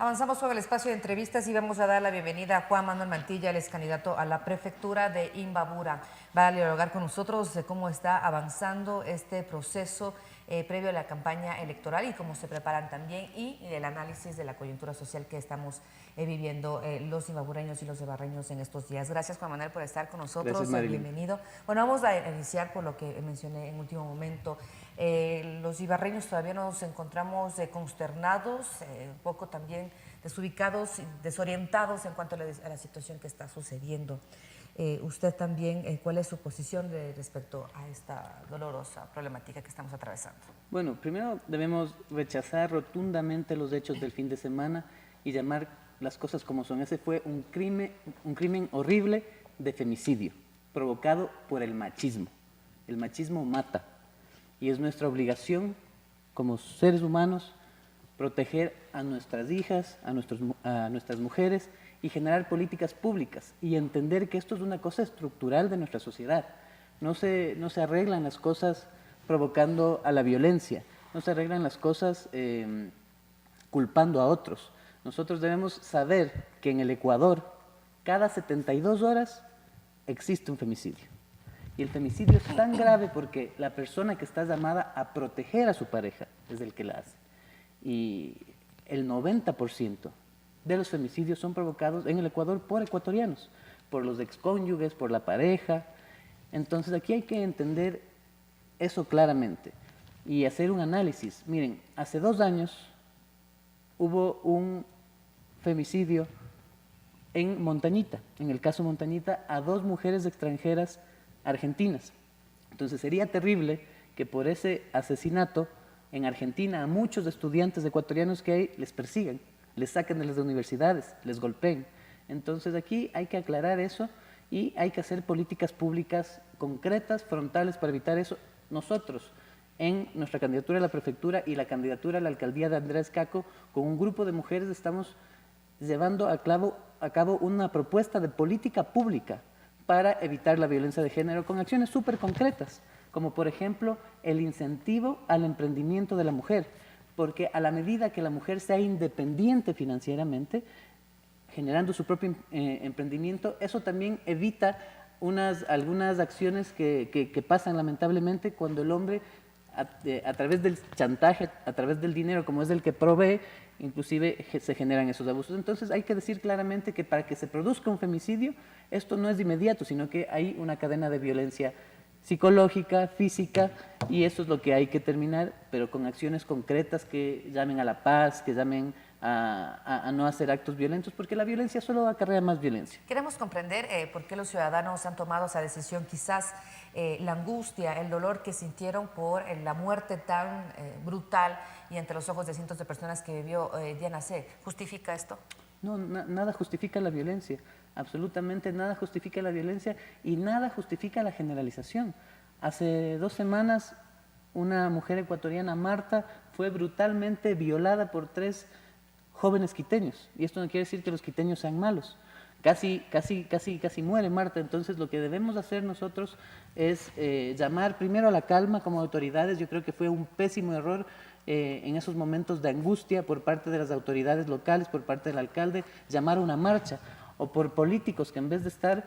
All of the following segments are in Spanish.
Avanzamos con el espacio de entrevistas y vamos a dar la bienvenida a Juan Manuel Mantilla, él es candidato a la prefectura de Imbabura. Va a dialogar con nosotros de cómo está avanzando este proceso previo a la campaña electoral y cómo se preparan también y el análisis de la coyuntura social que estamos viviendo los imbabureños y los ibarreños en estos días. Gracias, Juan Manuel, por estar con nosotros. Gracias, Marilyn. Bienvenido. Bueno, vamos a iniciar por lo que mencioné en último momento. Los ibarreños todavía nos encontramos consternados, un poco también desubicados, desorientados en cuanto a la situación que está sucediendo. Usted también, ¿cuál es su posición respecto a esta dolorosa problemática que estamos atravesando? Bueno, primero debemos rechazar rotundamente los hechos del fin de semana y llamar las cosas como son. Ese fue un crimen horrible de femicidio, provocado por el machismo. El machismo mata y es nuestra obligación como seres humanos proteger a nuestras hijas, a nuestras mujeres y generar políticas públicas y entender que esto es una cosa estructural de nuestra sociedad. No se arreglan las cosas provocando a la violencia, no se arreglan las cosas culpando a otros. Nosotros debemos saber que en el Ecuador, cada 72 horas existe un femicidio. Y el femicidio es tan grave porque la persona que está llamada a proteger a su pareja es el que la hace. Y el 90% de los femicidios son provocados en el Ecuador por ecuatorianos, por los excónyuges, por la pareja. Entonces aquí hay que entender eso claramente y hacer un análisis. Miren, hace 2 años hubo un femicidio en Montañita, en el caso Montañita, a 2 mujeres extranjeras argentinas. Entonces sería terrible que por ese asesinato en Argentina a muchos estudiantes ecuatorianos que hay les persigan, les saquen de las universidades, les golpeen. Entonces aquí hay que aclarar eso y hay que hacer políticas públicas concretas, frontales para evitar eso. Nosotros, en nuestra candidatura a la prefectura y la candidatura a la alcaldía de Andrés Caco, con un grupo de mujeres estamos llevando a cabo una propuesta de política pública para evitar la violencia de género con acciones súper concretas, como por ejemplo el incentivo al emprendimiento de la mujer, porque a la medida que la mujer sea independiente financieramente, generando su propio emprendimiento, eso también evita algunas acciones que pasan lamentablemente cuando el hombre a través del chantaje, a través del dinero, como es el que provee, inclusive se generan esos abusos. Entonces hay que decir claramente que para que se produzca un femicidio, esto no es de inmediato, sino que hay una cadena de violencia psicológica, física, y eso es lo que hay que terminar, pero con acciones concretas que llamen a la paz, que llamen a no hacer actos violentos, porque la violencia solo acarrea más violencia. Queremos comprender por qué los ciudadanos han tomado esa decisión, quizás la angustia, el dolor que sintieron por la muerte tan brutal y ante los ojos de cientos de personas que vivió Diana C. ¿Justifica esto? No, nada justifica la violencia, absolutamente nada justifica la violencia y nada justifica la generalización. Hace 2 semanas una mujer ecuatoriana, Marta, fue brutalmente violada por 3 jóvenes quiteños, y esto no quiere decir que los quiteños sean malos. Casi muere Marta. Entonces lo que debemos hacer nosotros es llamar primero a la calma como autoridades. Yo creo que fue un pésimo error en esos momentos de angustia por parte de las autoridades locales, por parte del alcalde, llamar a una marcha, o por políticos que en vez de estar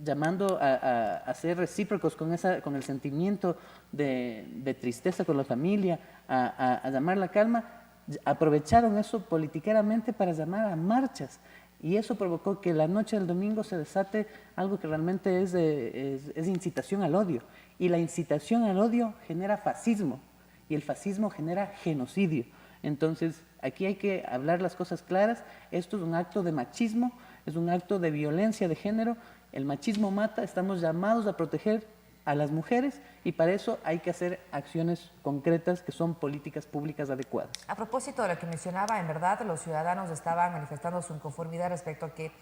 llamando a ser recíprocos con el sentimiento de tristeza con la familia, a llamar la calma, aprovecharon eso politiqueramente para llamar a marchas, y eso provocó que la noche del domingo se desate algo que realmente es incitación al odio, y la incitación al odio genera fascismo, y el fascismo genera genocidio. Entonces aquí hay que hablar las cosas claras. Esto es un acto de machismo, es un acto de violencia de género. El machismo mata, estamos llamados a proteger a las mujeres y para eso hay que hacer acciones concretas que son políticas públicas adecuadas. A propósito de lo que mencionaba, en verdad los ciudadanos estaban manifestando su inconformidad respecto a que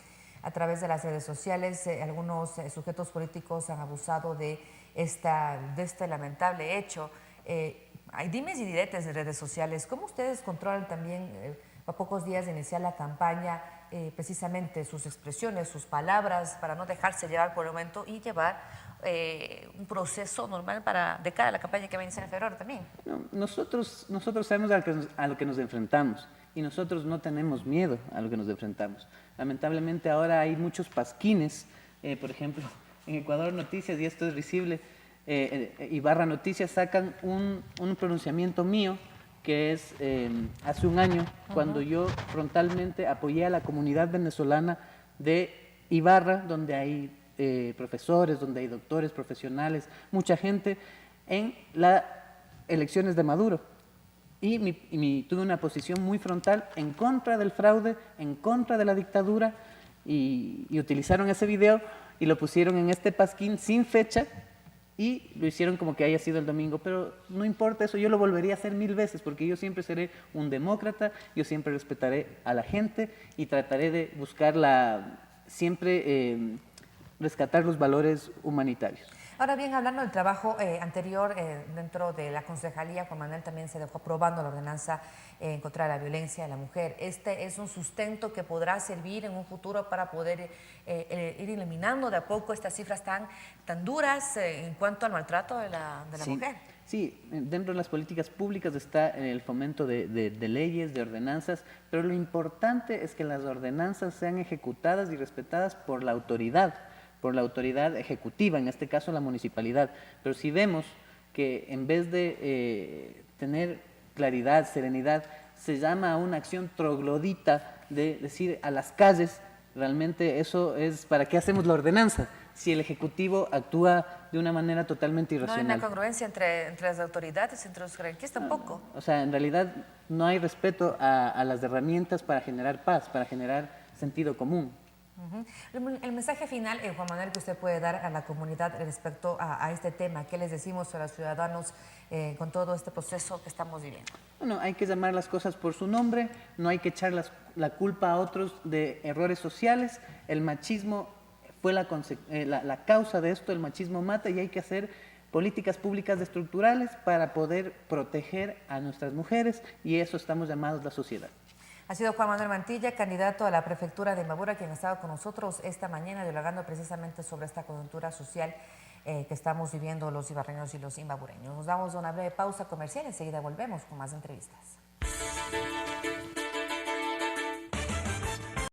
a través de las redes sociales algunos sujetos políticos han abusado de este lamentable hecho. Hay dimes y diretes de redes sociales. ¿Cómo ustedes controlan también a pocos días de iniciar la campaña precisamente sus expresiones, sus palabras, para no dejarse llevar por el momento y llevar un proceso normal de cara a la campaña que va a iniciar en febrero también? No, nosotros sabemos a lo que nos enfrentamos y nosotros no tenemos miedo a lo que nos enfrentamos. Lamentablemente ahora hay muchos pasquines, por ejemplo, en Ecuador Noticias, y esto es visible, Ibarra Noticias sacan un pronunciamiento mío que es hace un año, cuando yo frontalmente apoyé a la comunidad venezolana de Ibarra, donde hay profesores, donde hay doctores, profesionales, mucha gente, en las elecciones de Maduro. Y tuve una posición muy frontal en contra del fraude, en contra de la dictadura, y utilizaron ese video y lo pusieron en este pasquín sin fecha, y lo hicieron como que haya sido el domingo, pero no importa eso, yo lo volvería a hacer 1000 veces, porque yo siempre seré un demócrata, yo siempre respetaré a la gente y trataré de buscar siempre rescatar los valores humanitarios. Ahora bien, hablando del trabajo anterior dentro de la concejalía, Juan Manuel, también se dejó aprobando la ordenanza en contra de la violencia de la mujer. Este es un sustento que podrá servir en un futuro para poder ir eliminando de a poco estas cifras tan duras en cuanto al maltrato de la mujer. Sí, dentro de las políticas públicas está el fomento de leyes, de ordenanzas, pero lo importante es que las ordenanzas sean ejecutadas y respetadas por la autoridad ejecutiva, en este caso la municipalidad. Pero si vemos que en vez de tener claridad, serenidad, se llama a una acción troglodita de decir a las calles, realmente eso es, ¿para qué hacemos la ordenanza? Si el Ejecutivo actúa de una manera totalmente irracional. No hay una congruencia entre las autoridades, entre los jerarquías tampoco. O sea, en realidad no hay respeto a las herramientas para generar paz, para generar sentido común. El mensaje final, Juan Manuel, que usted puede dar a la comunidad respecto a este tema, ¿qué les decimos a los ciudadanos con todo este proceso que estamos viviendo? Bueno, hay que llamar las cosas por su nombre, no hay que echar la culpa a otros de errores sociales. El machismo fue la causa de esto, el machismo mata, y hay que hacer políticas públicas estructurales para poder proteger a nuestras mujeres, y eso estamos llamados la sociedad. Ha sido Juan Manuel Mantilla, candidato a la prefectura de Imbabura, quien ha estado con nosotros esta mañana dialogando precisamente sobre esta coyuntura social que estamos viviendo los ibarreños y los imbabureños. Nos damos una breve pausa comercial, enseguida volvemos con más entrevistas.